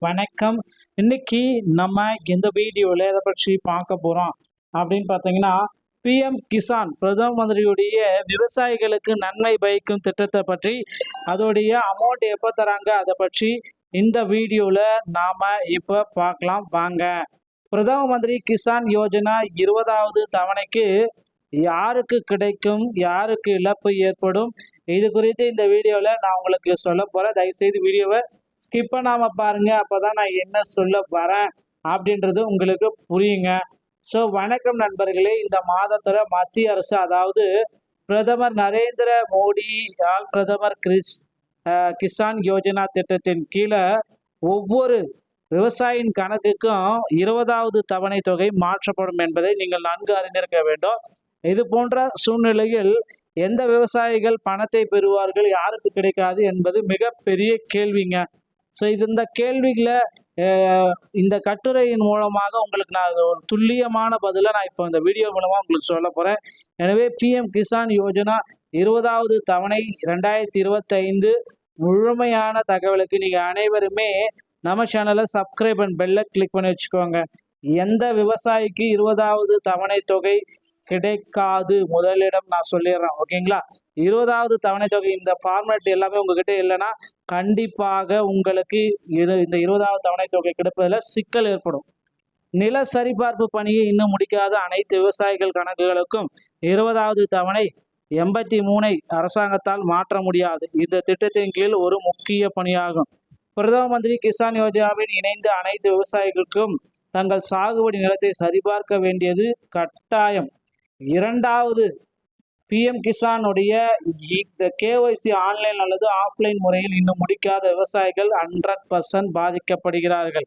வணக்கம். இன்னைக்கு நம்ம இந்த வீடியோவில் எதை பற்றி பார்க்க போகிறோம் அப்படின்னு பார்த்தீங்கன்னா, பிஎம் கிசான் பிரதம மந்திரியுடைய விவசாயிகளுக்கு நன்மை பயக்கும் திட்டத்தை பற்றி, அதோடைய அமௌண்ட் எப்போ தராங்க அதை பற்றி இந்த வீடியோவில் நாம் இப்போ பார்க்கலாம் வாங்க. பிரதம மந்திரி கிசான் யோஜனா 20வது தவணைக்கு யாருக்கு கிடைக்கும், யாருக்கு இழப்பு ஏற்படும், இது குறித்து இந்த வீடியோவில் நான் உங்களுக்கு சொல்ல போகிறேன். தயவுசெய்து வீடியோவை ஸ்கிப் பண்ணாம பாருங்க. அப்பதான் நான் என்ன சொல்ல வரேன் அப்படின்றது உங்களுக்கு புரியுங்க. ஸோ வணக்கம் நண்பர்களே. இந்த மாதத்துல மத்திய அரசு, அதாவது பிரதமர் நரேந்திர மோடியால் பிரதமர் கிசான் யோஜனா திட்டத்தின் கீழே ஒவ்வொரு விவசாயியின் கணக்குக்கும் 20வது தவணை தொகை மாற்றப்படும் என்பதை நீங்கள் நன்கு அறிந்திருக்க வேண்டும். இது போன்ற சூழ்நிலையில் எந்த விவசாயிகள் பணத்தை பெறுவார்கள், யாருக்கு கிடைக்காது என்பது மிகப்பெரிய கேள்விங்க. ஸோ இந்த கேள்விகளை இந்த கட்டுரையின் மூலமாக உங்களுக்கு நான் ஒரு துல்லியமான பதிலை நான் இப்போ இந்த வீடியோ மூலமாக உங்களுக்கு சொல்ல போகிறேன். எனவே பிஎம் கிசான் யோஜனா 20வது தவணை 2025 முழுமையான தகவலுக்கு நீங்கள் அனைவருமே நம்ம சேனலை சப்ஸ்கிரைப் அண்ட் பெல்லை கிளிக் பண்ணி வச்சுக்கோங்க. எந்த விவசாயிக்கு 20வது தவணை தொகை கிடைக்காது முதலிடம் நான் சொல்லிடுறேன், ஓகேங்களா? 20வது தவணை தொகை இந்த ஃபார்மேட் எல்லாமே உங்ககிட்ட இல்லைன்னா கண்டிப்பாக உங்களுக்கு இந்த 20வது தவணை தொகை கிடைப்பதில் சிக்கல் ஏற்படும். நில சரிபார்ப்பு பணியை இன்னும் முடிக்காத அனைத்து விவசாயிகள் கணக்குகளுக்கும் 20வது தவணை 83 அரசாங்கத்தால் மாற்ற முடியாது. இந்த திட்டத்தின் கீழ் ஒரு முக்கிய பணியாகும். பிரதம மந்திரி கிசான் யோஜனாவில் இணைந்த அனைத்து விவசாயிகளுக்கும் தங்கள் சாகுபடி நிலத்தை சரிபார்க்க வேண்டியது கட்டாயம். இரண்டாவது, பிஎம் கிசானுடைய இந்த கேஒய்சி ஆன்லைன் அல்லது ஆஃப்லைன் முறையில் இன்னும் முடிக்காத விவசாயிகள் 100% பாதிக்கப்படுகிறார்கள்.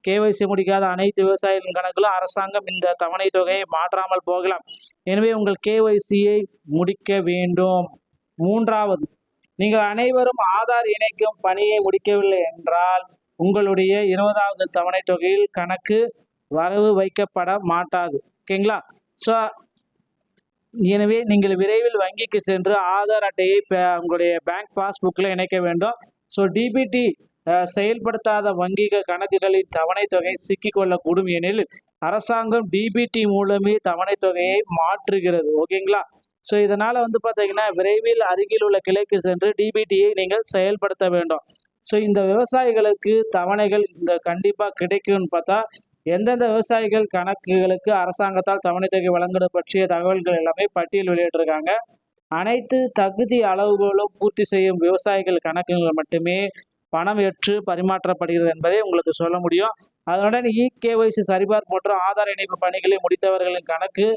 கேஒய்சி முடிக்காத அனைத்து விவசாயிகளின் கணக்கிலும் அரசாங்கம் இந்த தவணை தொகையை மாற்றாமல் போகலாம். எனவே உங்கள் கேஒய்சியை முடிக்க வேண்டும். மூன்றாவது, நீங்கள் அனைவரும் ஆதார் இணைக்கும் பணியை முடிக்கவில்லை என்றால் உங்களுடைய 20வது தவணை தொகையில் கணக்கு வரவு வைக்கப்பட மாட்டாது, ஓகேங்களா? ஸோ எனவே நீங்கள் விரைவில் வங்கிக்கு சென்று ஆதார் அட்டையை உங்களுடைய பேங்க் பாஸ்புக்கில் இணைக்க வேண்டும். ஸோ டிபிடி செயல்படுத்தாத வங்கிகள் கணக்குகளின் தவணை தொகை சிக்கிக்கொள்ளக்கூடும். எனில் அரசாங்கம் டிபிடி மூலமே தவணை தொகையை மாற்றுகிறது, ஓகேங்களா? ஸோ இதனால் பார்த்தீங்கன்னா விரைவில் அருகில் உள்ள கிளைக்கு சென்று டிபிடியை நீங்கள் செயல்படுத்த வேண்டும். ஸோ இந்த விவசாயிகளுக்கு தவணைகள் இந்த கண்டிப்பாக கிடைக்கும்னு பார்த்தா, எந்தெந்த விவசாயிகள் கணக்குகளுக்கு அரசாங்கத்தால் தவணை தொகை வழங்குவது பற்றிய தகவல்கள் எல்லாமே பட்டியல் வெளியிட்டிருக்காங்க. அனைத்து தகுதி அளவுகளும் பூர்த்தி செய்யும் விவசாயிகள் கணக்குகள் மட்டுமே பணம் ஏற்று பரிமாற்றப்படுகிறது என்பதை உங்களுக்கு சொல்ல முடியும். அதனுடன் கேஒய்சி சரிபார்ப்பு மற்றும் ஆதார் இணைப்பு பணிகளை முடித்தவர்களின் கணக்கு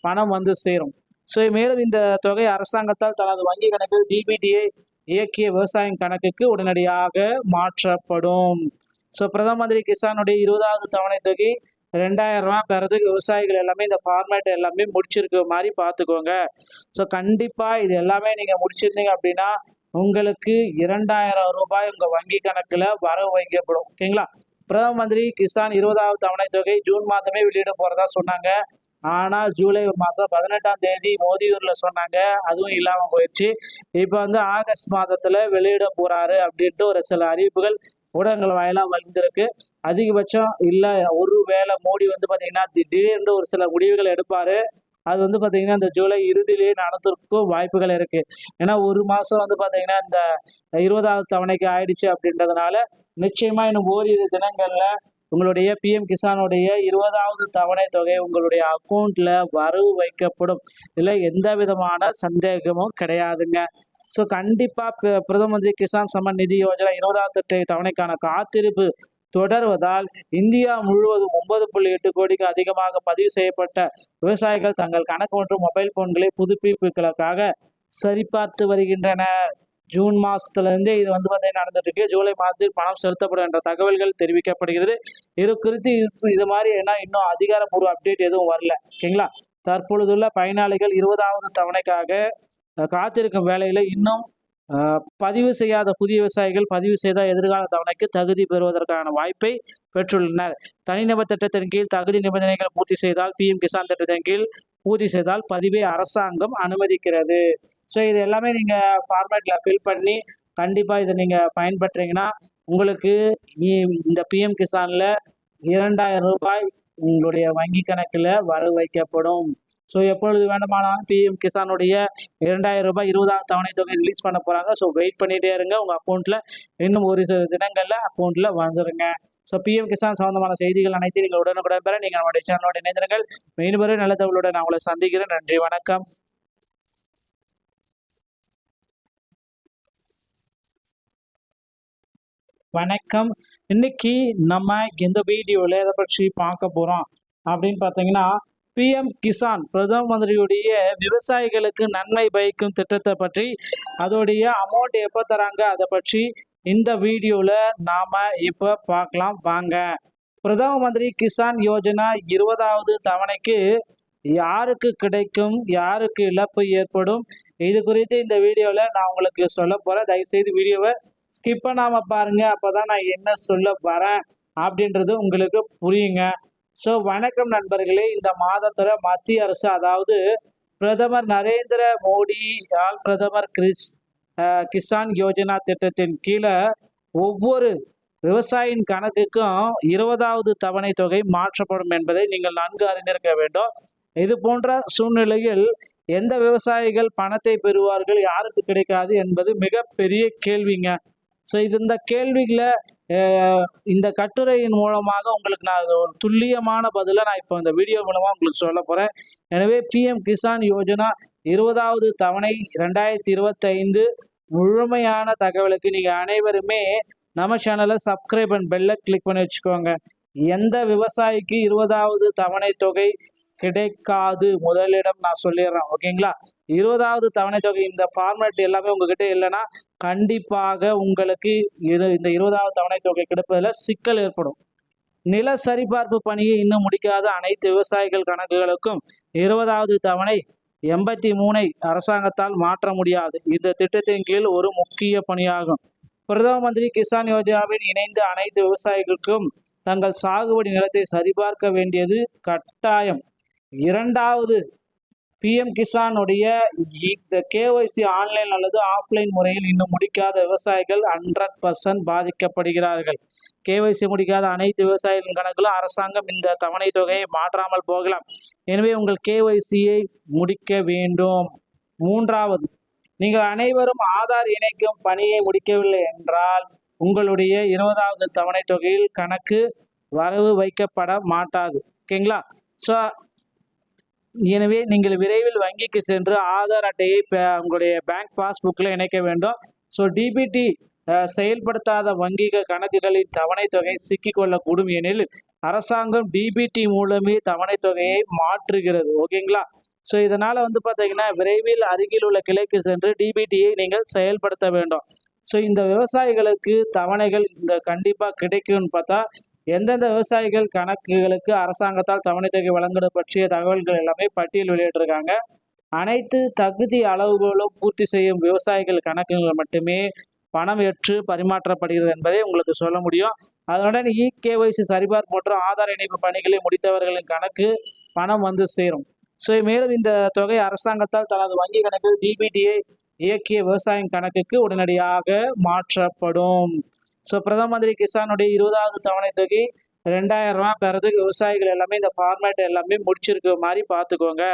பணம் வந்து சேரும். ஸோ மேலும் இந்த தொகை அரசாங்கத்தால் தனது வங்கி கணக்கில் டிபிடியை இயக்கிய விவசாயியின் கணக்குக்கு உடனடியாக மாற்றப்படும். ஸோ பிரதம மந்திரி கிசானுடைய 20வது தவணை தொகை 2000 ரூபா பெறதுக்கு விவசாயிகள் எல்லாமே இந்த ஃபார்மேட் எல்லாமே முடிச்சிருக்க மாதிரி பார்த்துக்கோங்க. ஸோ கண்டிப்பாக இது எல்லாமே நீங்கள் முடிச்சிருந்தீங்க அப்படின்னா உங்களுக்கு 2000 ரூபாய் உங்கள் வங்கி கணக்கில் வரவு வைக்கப்படும், ஓகேங்களா? பிரதம மந்திரி கிசான் 20வது தவணை தொகை ஜூன் மாதமே வெளியிட போகிறதா சொன்னாங்க. ஆனால் ஜூலை மாதம் 18ஆம் தேதி மோதியூரில் சொன்னாங்க, அதுவும் இல்லாமல் போயிடுச்சு. இப்போ ஆகஸ்ட் மாதத்தில் வெளியிட போகிறாரு அப்படின்ட்டு ஒரு சில அறிவிப்புகள் ஊடகங்கள் வாயிலாக வந்திருக்கு. அதிகபட்சம் இல்லை ஒரு வேளை மோடி பார்த்தீங்கன்னா திடீர்னு ஒரு சில முடிவுகள் எடுப்பார். அது பார்த்தீங்கன்னா இந்த ஜூலை இறுதியிலேயே நடத்துறதுக்கும் வாய்ப்புகள் இருக்குது. ஏன்னா ஒரு மாதம் பார்த்தீங்கன்னா இந்த 20வது தவணைக்கு ஆயிடுச்சு அப்படின்றதுனால நிச்சயமாக இன்னும் ஓரிரு தினங்களில் உங்களுடைய பிஎம் கிசானுடைய 20வது தவணை தொகை உங்களுடைய அக்கௌண்ட்டில் வரவு வைக்கப்படும். இதில் எந்த விதமான சந்தேகமும் கிடையாதுங்க. ஸோ கண்டிப்பாக பிரதம மந்திரி கிசான் சம்மன் நிதி யோஜனா 20வது தவணைக்கான காத்திருப்பு தொடர்வதால் இந்தியா முழுவதும் 9.8 கோடிக்கு அதிகமாக பதிவு செய்யப்பட்ட விவசாயிகள் தங்கள் கணக்கு மற்றும் மொபைல் போன்களை புதுப்பிப்புகளுக்காக சரிபார்த்து வருகின்றனர். ஜூன் மாதத்துலேருந்தே இது பார்த்தீங்கன்னா நடந்துட்டு இருக்கு. ஜூலை மாதத்தில் பணம் செலுத்தப்படும் என்ற தகவல்கள் தெரிவிக்கப்படுகிறது. இது குறித்து இது மாதிரி இன்னும் அதிகாரப்பூர்வ அப்டேட் எதுவும் வரல, ஓகேங்களா? தற்பொழுதுள்ள பயனாளிகள் 20வது தவணைக்காக காத்திருக்கும் வேளையில் இன்னும் பதிவு செய்யாத புதிய விவசாயிகள் பதிவு செய்த எதிர்கால தவணைக்கு தகுதி பெறுவதற்கான வாய்ப்பை பெற்றுள்ளனர். தனிநபர் திட்டத்தின் கீழ் தகுதி நிபந்தனைகள் பூர்த்தி செய்தால், பிஎம் கிசான் திட்டத்தின் கீழ் பூர்த்தி செய்தால் பதிவை அரசாங்கம் அனுமதிக்கிறது. ஸோ இது எல்லாமே நீங்கள் ஃபார்மேட்டில் ஃபில் பண்ணி கண்டிப்பாக இதை நீங்கள் பயன்படுறீங்கன்னா உங்களுக்கு இந்த பிஎம் கிசான்ல 2000 ரூபாய் உங்களுடைய வங்கி கணக்கில் வரவு வைக்கப்படும். ஸோ எப்பொழுது வேண்டுமானாலும் பிஎம் கிசானுடைய 2000 ரூபாய் 20ஆவது தவணை தொகை ரிலீஸ் பண்ண போகிறாங்க. ஸோ வெயிட் பண்ணிகிட்டே இருங்க. உங்கள் அக்கௌண்ட்டில் இன்னும் ஒரு சில தினங்களில் அக்கௌண்ட்டில் வந்துருங்க. ஸோ பிஎம் கிசான் சம்பந்தமான செய்திகள் அனைத்தையும் நீங்கள் உடனுக்குடன் பெற நீங்கள் நம்முடைய சேனலோட இணைந்திருங்கள். மீண்டும் ஒரு நல்ல தகவலுடன் நான் உங்களை சந்திக்கிறேன். நன்றி, வணக்கம். வணக்கம். இன்னைக்கு நம்ம இந்த வீடியோவில் எதை பற்றி பார்க்க போகிறோம் அப்படின்னு பார்த்தீங்கன்னா, பிஎம் கிசான் பிரதம மந்திரியுடைய விவசாயிகளுக்கு நன்மை பயக்கும் திட்டத்தை பற்றி, அதோடைய அமௌண்ட் எப்போ தராங்க அதை பற்றி இந்த வீடியோவில் நாம் இப்போ பார்க்கலாம் வாங்க. பிரதம மந்திரி கிசான் யோஜனா 20வது தவணைக்கு யாருக்கு கிடைக்கும், யாருக்கு இழப்பு ஏற்படும், இது குறித்து இந்த வீடியோவில் நான் உங்களுக்கு சொல்ல போகிறேன். தயவுசெய்து வீடியோவை ஸ்கிப் பண்ணாமல் பாருங்கள். அப்போ தான் நான் என்ன சொல்ல வரேன் அப்படின்றது உங்களுக்கு புரியுங்க. ஸோ வணக்கம் நண்பர்களே. இந்த மாதத்தில் மத்திய அரசு, அதாவது பிரதமர் நரேந்திர மோடியால் பிரதமர் கிசான் யோஜனா திட்டத்தின் கீழே ஒவ்வொரு விவசாயியின் கணக்குக்கும் 20வது தவணை தொகை மாற்றப்படும் என்பதை நீங்கள் நன்கு அறிந்திருக்க வேண்டும். இது போன்ற சூழ்நிலையில் எந்த விவசாயிகள் பணத்தை பெறுவார்கள், யாருக்கு கிடைக்காது என்பது மிகப்பெரிய கேள்விங்க. ஸோ இந்த கேள்விகளை இந்த கட்டுரையின் மூலமாக உங்களுக்கு நான் ஒரு துல்லியமான பதிலை நான் இப்போ இந்த வீடியோ மூலமாக உங்களுக்கு சொல்ல போகிறேன். எனவே பிஎம் கிசான் யோஜனா 20வது தவணை 2025 முழுமையான தகவலுக்கு நீங்கள் அனைவருமே நம்ம சேனலை சப்ஸ்கிரைப் அண்ட் பெல்லை கிளிக் பண்ணி வச்சுக்கோங்க. எந்த விவசாயிக்கு 20வது தவணை தொகை கிடைக்காது முதலிடம் நான் சொல்லிடுறேன், ஓகேங்களா? 20வது தவணை தொகை இந்த ஃபார்மேட் எல்லாமே உங்ககிட்ட இல்லைன்னா கண்டிப்பாக உங்களுக்கு இந்த 20வது தவணை தொகை கிடைப்பதில் சிக்கல் ஏற்படும். நில சரிபார்ப்பு பணியை இன்னும் முடிக்காத அனைத்து விவசாயிகள் கணக்குகளுக்கும் 20வது தவணை 83 அரசாங்கத்தால் மாற்ற முடியாது. இந்த திட்டத்தின் கீழ் ஒரு முக்கிய பணியாகும். பிரதம மந்திரி கிசான் யோஜனாவில் இணைந்து அனைத்து விவசாயிகளுக்கும் தங்கள் சாகுபடி நிலத்தை சரிபார்க்க வேண்டியது கட்டாயம். 2வது பிஎம் கிசானுடைய இந்த கேஒய்சி ஆன்லைன் அல்லது ஆஃப்லைன் முறையில் இன்னும் முடிக்காத விவசாயிகள் 100% பாதிக்கப்படுகிறார்கள். கேஒய்சி முடிக்காத அனைத்து விவசாயிகளின் கணக்கிலும் அரசாங்கம் இந்த தவணை தொகையை மாற்றாமல் போகலாம். எனவே உங்கள் கேஒய்சியை முடிக்க வேண்டும். 3வது, நீங்கள் அனைவரும் ஆதார் இணைக்கும் பணியை முடிக்கவில்லை என்றால் உங்களுடைய 20வது தவணை தொகையில் கணக்கு வரவு வைக்கப்பட மாட்டாது, ஓகேங்களா? ஸோ எனவே நீங்கள் விரைவில் வங்கிக்கு சென்று ஆதார் அட்டையை உங்களுடைய பேங்க் பாஸ்புக்கில் இணைக்க வேண்டும். ஸோ டிபிடி செயல்படுத்தாத வங்கிகள் கணக்குகளின் தவணை தொகை சிக்கிக்கொள்ளக்கூடும். எனில் அரசாங்கம் டிபிடி மூலமே தவணை தொகையை மாற்றுகிறது, ஓகேங்களா? ஸோ இதனால் பார்த்தீங்கன்னா விரைவில் அருகில் உள்ள கிளைக்கு சென்று டிபிடியை நீங்கள் செயல்படுத்த வேண்டும். ஸோ இந்த விவசாயிகளுக்கு தவணைகள் இந்த கண்டிப்பாக கிடைக்கும்னு பார்த்தா, எந்தெந்த விவசாயிகள் கணக்குகளுக்கு அரசாங்கத்தால் தவணை தொகை வழங்குவது பற்றிய தகவல்கள் எல்லாமே பட்டியல் வெளியிட்டிருக்காங்க. அனைத்து தகுதி அளவுகளும் பூர்த்தி செய்யும் விவசாயிகள் கணக்குகள் மட்டுமே பணம் ஏற்று பரிமாற்றப்படுகிறது என்பதை உங்களுக்கு சொல்ல முடியும். அதனுடன் கேஒய்சி சரிபார்ப்பு மற்றும் ஆதார் இணைப்பு பணிகளை முடித்தவர்களின் கணக்கு பணம் வந்து சேரும். ஸோ மேலும் இந்த தொகை அரசாங்கத்தால் தனது வங்கி கணக்கில் டிபிடியை இயக்கிய விவசாயியின் கணக்குக்கு உடனடியாக மாற்றப்படும். ஸோ பிரதம மந்திரி கிசானுடைய 20வது தவணை தொகை 2000 ரூபா பெறதுக்கு விவசாயிகள் எல்லாமே இந்த ஃபார்மேட் எல்லாமே முடிச்சிருக்க மாதிரி பார்த்துக்கோங்க.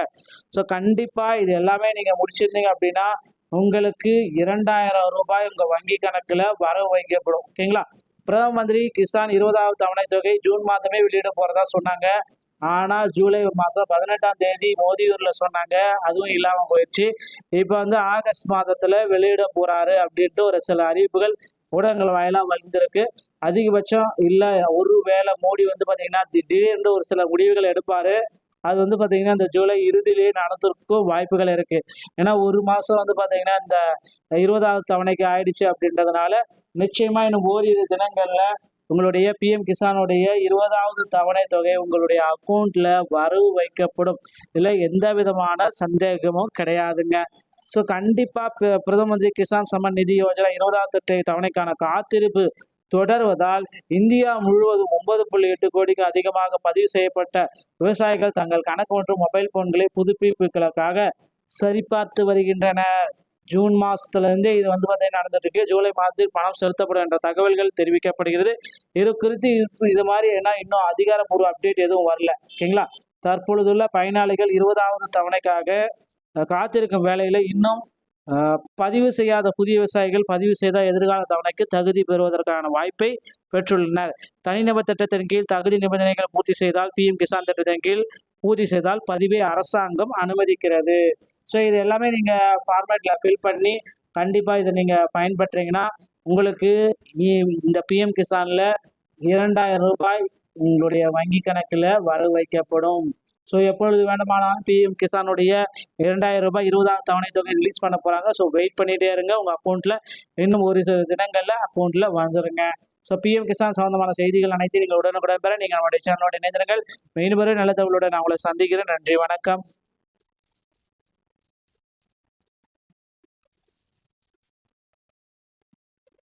ஸோ கண்டிப்பாக இது எல்லாமே நீங்கள் முடிச்சிருந்தீங்க அப்படின்னா உங்களுக்கு 2000 ரூபாய் உங்கள் வங்கி கணக்கில் வரவு வைக்கப்படும், ஓகேங்களா? பிரதம மந்திரி கிசான் 20வது தவணை தொகை ஜூன் மாதமே வெளியிட போகிறதா சொன்னாங்க. ஆனால் ஜூலை மாதம் 18ஆம் தேதி மோதியூரில் சொன்னாங்க, அதுவும் இல்லாமல் போயிடுச்சு. இப்போ ஆகஸ்ட் மாதத்தில் வெளியிட போகிறாரு அப்படின்ட்டு ஒரு சில அறிவிப்புகள் ஊடகங்கள் வாயிலாக வந்திருக்கு. அதிகபட்சம் இல்லை ஒரு வேளை மோடி பார்த்தீங்கன்னா திடீர்னு ஒரு சில முடிவுகள் எடுப்பார். அது பார்த்தீங்கன்னா இந்த ஜூலை இறுதியிலேயே நடத்துறதுக்கும் வாய்ப்புகள் இருக்குது. ஏன்னா ஒரு மாதம் பார்த்தீங்கன்னா இந்த 20வது தவணைக்கு ஆயிடுச்சு அப்படின்றதுனால நிச்சயமாக இன்னும் ஓரிரு தினங்களில் உங்களுடைய பிஎம் கிசானுடைய 20வது தவணை தொகை உங்களுடைய அக்கௌண்ட்டில் வரவு வைக்கப்படும். இதில் எந்த விதமான சந்தேகமும் கிடையாதுங்க. ஸோ கண்டிப்பாக பிரதம மந்திரி கிசான் சம்மன் நிதி யோஜனா 20வது தவணைக்கான காத்திருப்பு தொடர்வதால் இந்தியா முழுவதும் 9.8 கோடிக்கு அதிகமாக பதிவு செய்யப்பட்ட விவசாயிகள் தங்கள் கணக்கு மற்றும் மொபைல் போன்களை புதுப்பிப்புகளுக்காக சரிபார்த்து வருகின்றனர். ஜூன் மாதத்துலேருந்தே இது வந்து பார்த்தீங்கன்னா நடந்துட்டு இருக்கு. ஜூலை மாதத்தில் பணம் செலுத்தப்படும் என்ற தகவல்கள் தெரிவிக்கப்படுகிறது. இது குறித்து இது மாதிரி ஏன்னா இன்னும் அதிகாரப்பூர்வ அப்டேட் எதுவும் வரல. ஓகேங்களா? தற்பொழுதுள்ள பயனாளிகள் 20வது தவணைக்காக காத்திருக்கும் வேளையில் இன்னும் பதிவு செய்யாத புதிய விவசாயிகள் பதிவு செய்தால் எதிர்கால தவணைக்கு தகுதி பெறுவதற்கான வாய்ப்பை பெற்றுள்ளனர். தனிநபர் திட்டத்தின் கீழ் தகுதி நிபந்தனைகள் பூர்த்தி செய்தால் பிஎம் கிசான் திட்டத்தின் கீழ் பூர்த்தி செய்தால் பதிவை அரசாங்கம் அனுமதிக்கிறது. ஸோ இது எல்லாமே நீங்கள் ஃபார்மேட்டில் ஃபில் பண்ணி கண்டிப்பாக இதை நீங்கள் பயன்படுறீங்கன்னா உங்களுக்கு இந்த பிஎம் கிசானில் 2000 ரூபாய் உங்களுடைய வங்கி கணக்கில் வரவு வைக்கப்படும். ஸோ எப்பொழுது வேண்டுமானாலும் பிஎம் கிசானுடைய 2000 ரூபாய் 20வது தவணை தொகை ரிலீஸ் பண்ண போகிறாங்க. ஸோ வெயிட் பண்ணிகிட்டே இருங்க. உங்கள் அக்கௌண்ட்டில் இன்னும் ஒரு சில தினங்களில் அக்கௌண்ட்டில் வந்துருங்க. ஸோ பிஎம் கிசான் சம்பந்தமான செய்திகள் அனைத்தையும் நீங்கள் உடனுக்குடன் பெற நீங்கள் நம்முடைய சேனலோட இணைந்திருங்கள். மீண்டும் நல்ல தகவலோட நான் உங்களை சந்திக்கிறேன். நன்றி, வணக்கம்.